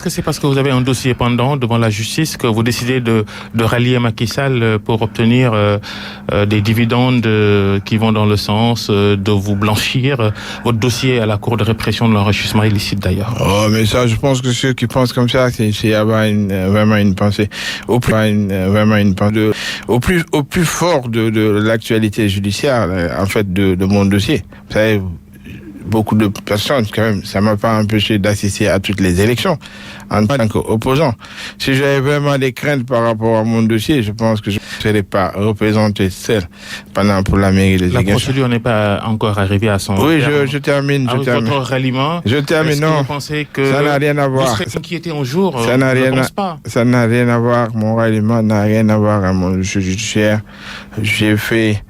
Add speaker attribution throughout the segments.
Speaker 1: Est-ce que c'est parce que vous avez un dossier pendant devant la justice que vous décidez de rallier Macky Sall pour obtenir des dividendes qui vont dans le sens de vous blanchir? Votre dossier à la Cour de répression de l'enrichissement illicite d'ailleurs.
Speaker 2: Oh, mais ça, je pense que ceux qui pensent comme ça, c'est avoir vraiment une pensée au plus fort de l'actualité judiciaire, en fait, de mon dossier. Vous savez, beaucoup de personnes, quand même, ça m'a pas empêché d'assister à toutes les élections en tant qu'opposant. Si j'avais vraiment des craintes par rapport à mon dossier, je pense que je ne serais pas représenté seul pour la mairie de Ziguinchor.
Speaker 1: La procédure n'est pas encore arrivée à son terme.
Speaker 2: Oui, je termine.
Speaker 1: Votre ralliement.
Speaker 2: Je termine,
Speaker 1: est-ce
Speaker 2: non.
Speaker 1: que vous pensez que
Speaker 2: ça n'a rien à voir.
Speaker 1: Vous serez inquiété un jour?
Speaker 2: Ça n'a rien,
Speaker 1: ça
Speaker 2: n'a rien à voir. Mon ralliement n'a rien à voir avec mon judiciaire. J'ai fait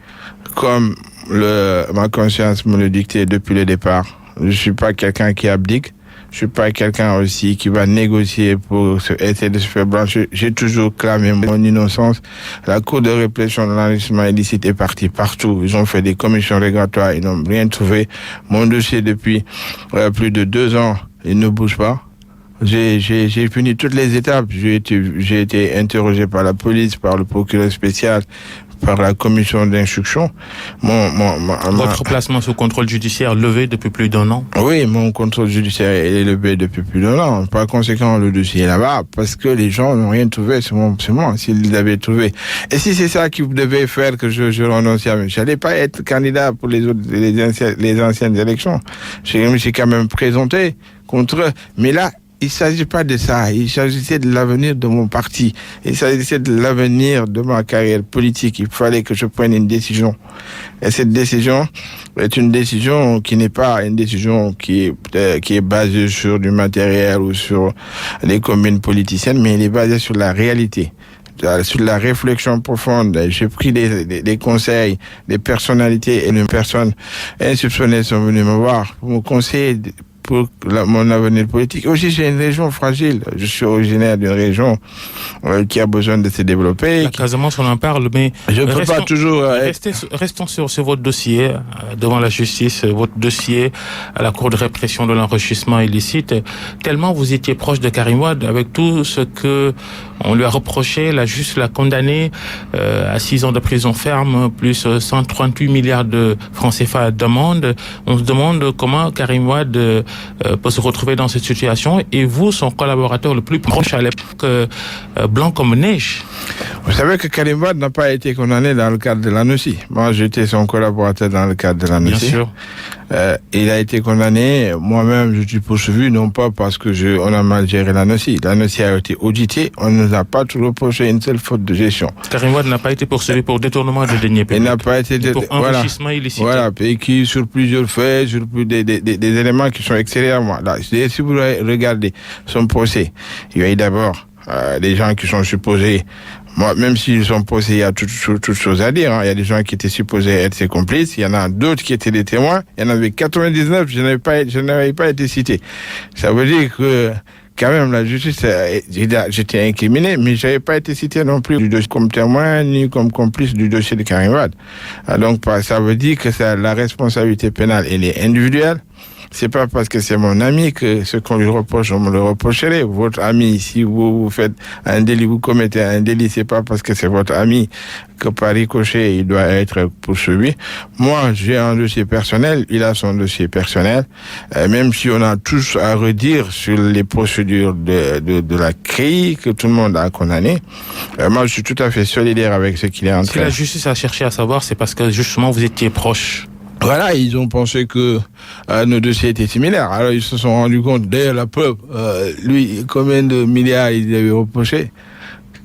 Speaker 2: comme ma conscience me le dictait depuis le départ. Je suis pas quelqu'un qui abdique. Je suis pas quelqu'un aussi qui va négocier pour essayer de se faire blanchir. J'ai toujours clamé mon innocence. La Cour de répression de l'enrichissement illicite est partie partout. Ils ont fait des commissions régatoires. Ils n'ont rien trouvé. Mon dossier depuis plus de 2 ans, il ne bouge pas. J'ai fini toutes les étapes. J'ai été interrogé par la police, par le procureur spécial, par la commission d'instruction.
Speaker 1: Votre placement sous contrôle judiciaire levé depuis plus d'1 an?
Speaker 2: Oui, mon contrôle judiciaire est levé depuis plus d'1 an. Par conséquent, le dossier est là-bas parce que les gens n'ont rien trouvé. C'est moi, s'ils l'avaient trouvé. Et si c'est ça qui devait faire que je renonce à je n'allais pas être candidat pour les anciennes élections. Je me suis quand même présenté contre eux. Mais là, il ne s'agit pas de ça. Il s'agissait de l'avenir de mon parti. Il s'agissait de l'avenir de ma carrière politique. Il fallait que je prenne une décision. Et cette décision est une décision qui n'est pas une décision qui est basée sur du matériel ou sur les communes politiciennes, mais elle est basée sur la réalité, sur la réflexion profonde. J'ai pris des conseils, des personnalités et des personnes insoupçonnées sont venues me voir pour me conseiller pour mon avenir politique. Aussi, j'ai une région fragile. Je suis originaire d'une région qui a besoin de se développer.
Speaker 1: La Casamance, on en parle, mais
Speaker 2: je ne peux pas toujours...
Speaker 1: Restons sur votre dossier devant la justice, votre dossier à la Cour de répression de l'enrichissement illicite. Tellement vous étiez proche de Karim Wade avec tout ce que on lui a reproché, la justice l'a condamné à 6 ans de prison ferme, plus 138 milliards de francs CFA d'amende. On se demande comment Karim Wade peut se retrouver dans cette situation, et vous, son collaborateur le plus proche à l'époque, blanc comme neige.
Speaker 2: Vous savez que Karim Wade n'a pas été condamné dans le cadre de l'ANOCI. Moi, j'étais son collaborateur dans le cadre de l'ANOCI.
Speaker 1: Bien sûr.
Speaker 2: Il a été condamné. Moi-même, je suis poursuivi, non pas parce que on a mal géré l'ANOCI. L'ANOCI a été audité. On ne nous a pas tout reproché une seule faute de gestion.
Speaker 1: Karim Wade n'a pas été poursuivi pour détournement de deniers publics.
Speaker 2: Il n'a pas été
Speaker 1: pour enrichissement illicite.
Speaker 2: Voilà, et qui sur plusieurs faits, sur des éléments qui sont extérieurs à moi. Là, si vous regardez son procès, il y a eu d'abord des gens qui sont supposés, moi, même s'ils sont posés, il y a toutes choses à dire. Hein. Il y a des gens qui étaient supposés être ses complices. Il y en a d'autres qui étaient des témoins. Il y en avait 99. Je n'avais pas été cité. Ça veut dire que quand même la justice, j'étais incriminé, mais j'avais pas été cité non plus comme témoin ni comme complice du dossier de Karim Wade. Donc ça veut dire que la responsabilité pénale elle est individuelle. C'est pas parce que c'est mon ami que ce qu'on lui reproche, on me le reprocherait. Votre ami, si vous faites un délit, vous commettez un délit, c'est pas parce que c'est votre ami que par ricochet, il doit être poursuivi. Moi, j'ai un dossier personnel, il a son dossier personnel. Même si on a tous à redire sur les procédures de la CRI que tout le monde a condamné, moi, je suis tout à fait solidaire avec ce qu'il est en train.
Speaker 1: Si la justice a cherché à savoir, c'est parce que justement vous étiez proche.
Speaker 2: Voilà, ils ont pensé que nos dossiers étaient similaires. Alors ils se sont rendus compte, d'ailleurs la preuve, lui, combien de milliards il avait reproché.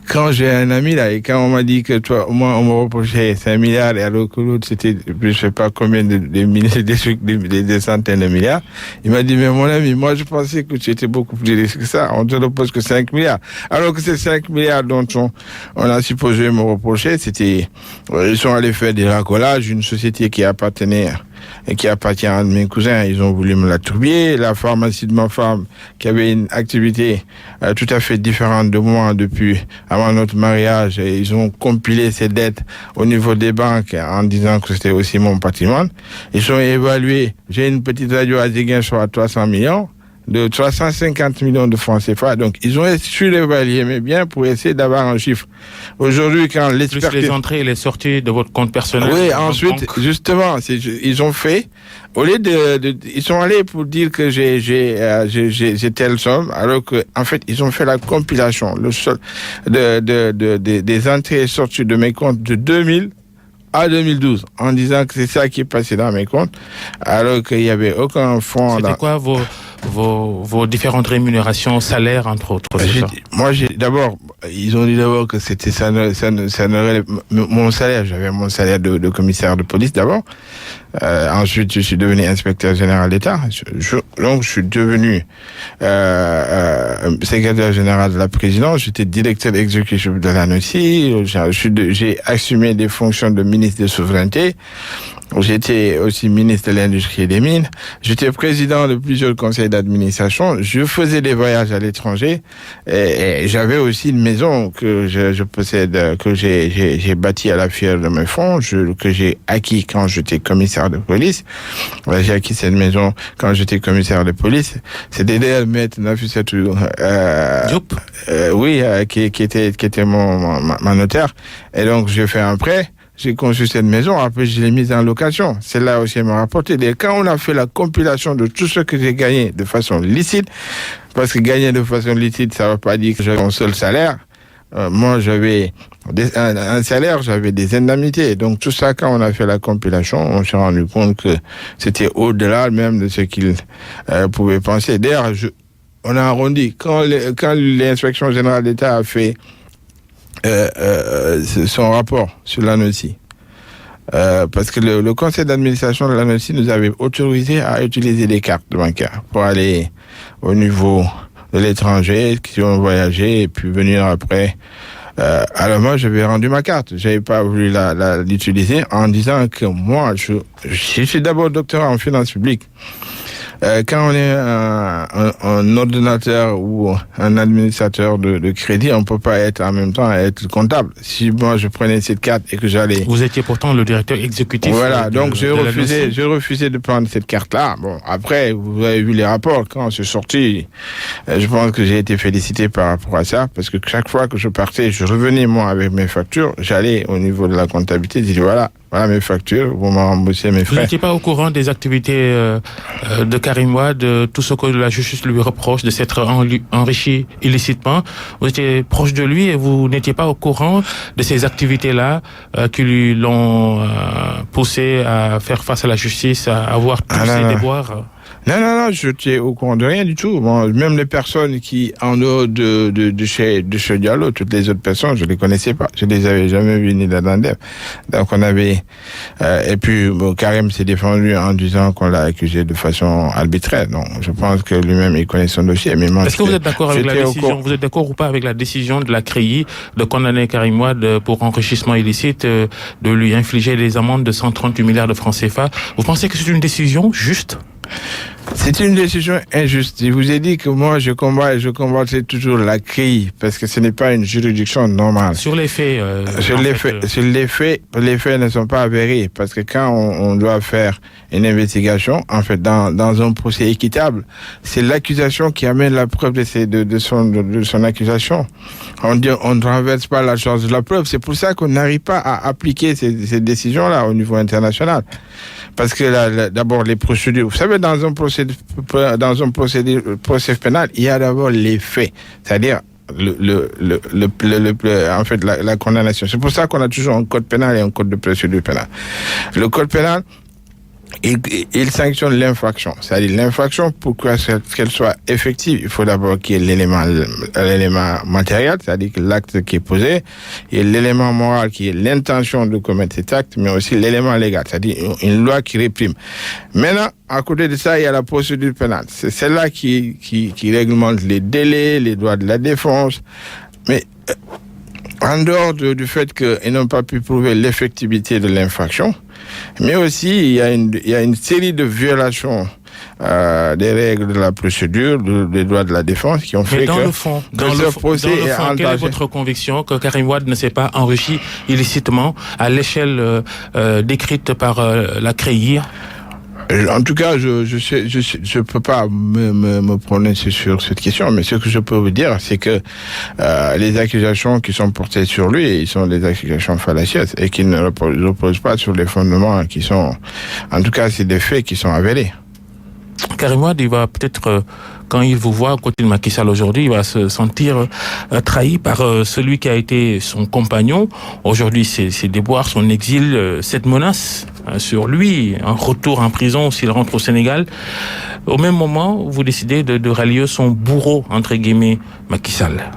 Speaker 2: Quand j'ai un ami là, et quand on m'a dit que moi on me reprochait 5 milliards, et alors que l'autre c'était, je sais pas combien des centaines de milliards, il m'a dit, mais mon ami, moi je pensais que tu étais beaucoup plus riche que ça, on te repose que 5 milliards. Alors que ces 5 milliards dont on a supposé me reprocher, ils sont allés faire des racolages, une société qui appartenait et qui appartient à un de mes cousins, ils ont voulu me l'attribuer. La pharmacie de ma femme, qui avait une activité tout à fait différente de moi depuis avant notre mariage, et ils ont compilé ces dettes au niveau des banques en disant que c'était aussi mon patrimoine. Ils sont évalués. J'ai une petite radio à Ziguinchor à 300 millions. de 350 millions de francs CFA. Donc, ils ont surévalué mes biens pour essayer d'avoir un chiffre. Aujourd'hui, quand l'expertise...
Speaker 1: Plus les entrées et les sorties de votre compte personnel.
Speaker 2: Oui, ensuite, justement, ils ont fait, au lieu ils sont allés pour dire que j'ai telle somme, alors que, en fait, ils ont fait la compilation, des entrées et sorties de mes comptes de 2000 à 2012, en disant que c'est ça qui est passé dans mes comptes, alors qu'il n'y avait aucun fonds.
Speaker 1: C'était quoi vos différentes rémunérations, salaires, entre autres?
Speaker 2: D'abord, ils ont dit d'abord que c'était mon salaire. J'avais mon salaire de commissaire de police d'abord. Ensuite, je suis devenu inspecteur général d'État. Donc, je suis devenu secrétaire général de la présidence. J'étais directeur exécutif de l'ANOCI. J'ai assumé des fonctions de ministre de souveraineté. J'étais aussi ministre de l'Industrie et des Mines. J'étais président de plusieurs conseils d'administration. Je faisais des voyages à l'étranger. Et j'avais aussi une maison que je possède, que j'ai bâtie à la Fière de mes fonds, que j'ai acquis quand j'étais commissaire de police. J'ai acquis cette maison quand j'étais commissaire de police. C'était d'ailleurs maître Nafissatou
Speaker 1: Diop.
Speaker 2: Qui était ma notaire. Et donc, j'ai fait un prêt. J'ai conçu cette maison, après je l'ai mise en location. C'est là aussi elle m'a rapporté. Et quand on a fait la compilation de tout ce que j'ai gagné de façon licite, parce que gagner de façon licite, ça ne veut pas dire que j'avais un seul salaire. Moi, j'avais un salaire, j'avais des indemnités. Donc tout ça, quand on a fait la compilation, on s'est rendu compte que c'était au-delà même de ce qu'ils pouvaient penser. D'ailleurs, on a arrondi. Quand l'inspection générale d'État a fait son rapport sur l'ANOCI. Parce que le conseil d'administration de l'ANOCI nous avait autorisé à utiliser des cartes bancaires pour aller au niveau de l'étranger, qui ont voyagé et puis venir après. Alors moi, j'avais rendu ma carte. J'avais pas voulu l'utiliser en disant que moi, je suis d'abord docteur en finances publiques. Quand on est un ordonnateur ou un administrateur de crédit, on peut pas être en même temps être comptable. Si moi je prenais cette carte et que j'allais...
Speaker 1: Vous étiez pourtant le directeur exécutif.
Speaker 2: Voilà, donc j'ai refusé de prendre cette carte-là. Bon, après, vous avez vu les rapports. Quand c'est sorti, je pense que j'ai été félicité par rapport à ça, parce que chaque fois que je partais, je revenais moi avec mes factures, j'allais au niveau de la comptabilité, je dis voilà mes factures, vous m'en remboursez mes frais.
Speaker 1: Vous n'étiez pas au courant des activités de Karim Wade, de tout ce que la justice lui reproche, de s'être enrichi illicitement. Vous étiez proche de lui et vous n'étiez pas au courant de ces activités-là qui lui l'ont poussé à faire face à la justice, à avoir tous ces déboires.
Speaker 2: Non, je n'étais au courant de rien du tout. Bon, même les personnes qui, en dehors de chez Diallo, toutes les autres personnes, je les connaissais pas. Je les avais jamais vues ni d'Adandem. Donc on avait, et puis, Karim s'est défendu en disant qu'on l'a accusé de façon arbitraire. Donc, je pense que lui-même, il connaît son dossier. Mais moi,
Speaker 1: est-ce que vous êtes d'accord avec la décision, vous êtes d'accord ou pas avec la décision de la CREI de condamner Karim Wade pour enrichissement illicite, de lui infliger des amendes de 138 milliards de francs CFA? Vous pensez que c'est une décision juste?
Speaker 2: C'est une décision injuste. Je vous ai dit que moi, je combattais toujours la CREI parce que ce n'est pas une juridiction normale.
Speaker 1: Sur les faits,
Speaker 2: les faits ne sont pas avérés parce que quand on doit faire une investigation, en fait, dans un procès équitable, c'est l'accusation qui amène la preuve de son accusation. On ne renverse pas la charge de la preuve. C'est pour ça qu'on n'arrive pas à appliquer ces décisions-là au niveau international. Parce que d'abord les procédures, vous savez, dans un procès pénal, il y a d'abord les faits, c'est-à-dire en fait la condamnation. C'est pour ça qu'on a toujours un code pénal et un code de procédure pénale. Le code pénal, il sanctionne l'infraction. C'est-à-dire l'infraction, pour qu'elle soit effective, il faut d'abord qu'il y ait l'élément matériel, c'est-à-dire que l'acte qui est posé, et l'élément moral qui est l'intention de commettre cet acte, mais aussi l'élément légal, c'est-à-dire une loi qui réprime. Maintenant, à côté de ça, il y a la procédure pénale. C'est celle-là qui réglemente les délais, les droits de la défense. Mais en dehors du fait qu'ils n'ont pas pu prouver l'effectivité de l'infraction, mais aussi il y a une série de violations des règles de la procédure, des droits de la défense qui ont fait
Speaker 1: dans le fond, quelle est votre conviction que Karim Wade ne s'est pas enrichi illicitement à l'échelle décrite par la CREI?
Speaker 2: En tout cas, je peux pas me prononcer sur cette question, mais ce que je peux vous dire, c'est que les accusations qui sont portées sur lui, ils sont des accusations fallacieuses et qui ne reposent pas sur des fondements qui sont, en tout cas, c'est des faits qui sont avérés.
Speaker 1: Karim Wade, il va peut-être, quand il vous voit à côté de Macky Sall aujourd'hui, il va se sentir trahi par celui qui a été son compagnon. Aujourd'hui, ses déboires, son exil, cette menace sur lui, un retour en prison s'il rentre au Sénégal. Au même moment, vous décidez de rallier son bourreau, entre guillemets, Macky Sall.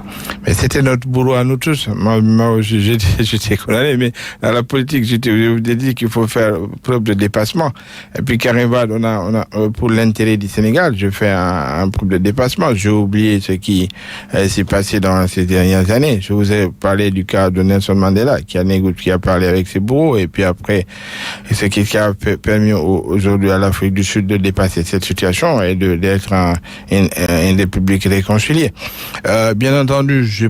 Speaker 2: Mais c'était notre bourreau à nous tous. Moi j'étais condamné, mais dans la politique, je vous ai dit qu'il faut faire preuve de dépassement. Et puis Karim Wade, on a pour l'intérêt du Sénégal, je fais un preuve de dépassement. J'ai oublié ce qui s'est passé dans ces dernières années. Je vous ai parlé du cas de Nelson Mandela, qui a parlé avec ses bourreaux, et puis après, ce qui a permis aujourd'hui à l'Afrique du Sud de dépasser cette situation et d'être une république réconciliée. Bien entendu, je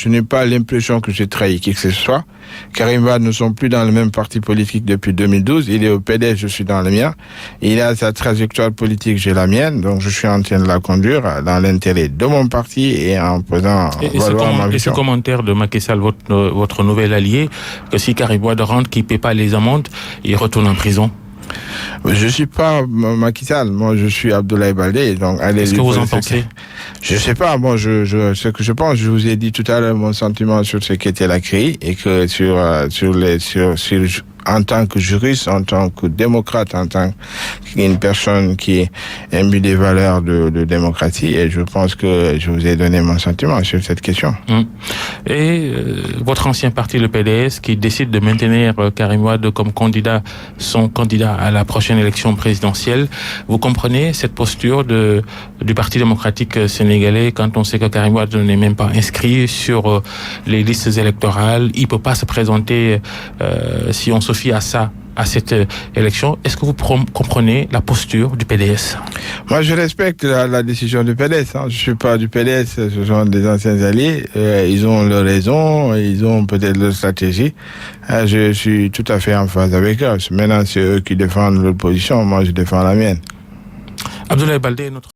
Speaker 2: n'ai pas l'impression que j'ai trahi qui que ce soit. Karim Wade ne sont plus dans le même parti politique depuis 2012. Il est au PDS, je suis dans le mien. Il a sa trajectoire politique, j'ai la mienne. Donc je suis en train de la conduire dans l'intérêt de mon parti et en faisant valoir ma vision.
Speaker 1: Et ce commentaire de Macky Sall, votre nouvel allié, que si Karim Wade rentre, qu'il ne paie pas les amendes, il retourne en prison.
Speaker 2: Je suis pas Macky Sall, moi je suis Abdoulaye Baldé. Donc
Speaker 1: qu'est-ce que vous en pensez?
Speaker 2: Je sais pas, moi ce que je pense, je vous ai dit tout à l'heure mon sentiment sur ce qu'était la CREI et que en tant que juriste, en tant que démocrate, en tant qu'une personne qui est imbue des valeurs de démocratie, et je pense que je vous ai donné mon sentiment sur cette question.
Speaker 1: Et votre ancien parti, le PDS, qui décide de maintenir Karim Wade comme son candidat à la prochaine élection présidentielle, vous comprenez cette posture du Parti démocratique sénégalais quand on sait que Karim Wade n'est même pas inscrit sur les listes électorales, il peut pas se présenter si on se fie à cette élection. Est-ce que vous comprenez la posture du PDS?
Speaker 2: Moi, je respecte la décision du PDS. Je suis pas du PDS, ce sont des anciens alliés. Ils ont leurs raisons, ils ont peut-être leur stratégie. Je suis tout à fait en phase avec eux. Maintenant, c'est eux qui défendent leur position, moi je défends la mienne.
Speaker 1: Abdoulaye Baldé, notre